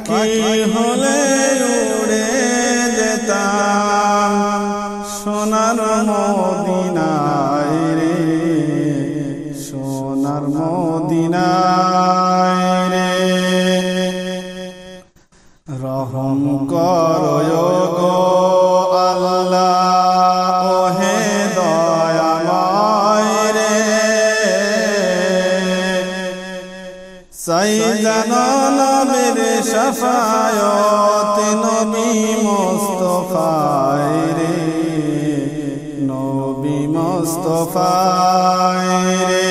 পাখি হলে উড়ে যেতাম সোনার মদিনায় রে, সোনার মদিনায় রে। রহম করো গো আল্লাহ ওহে দয়াময় রে, সাইয়্যিদানা নবীর শাফায়াত নবী মুস্তাফায় রে, নবী মুস্তাফায় রে।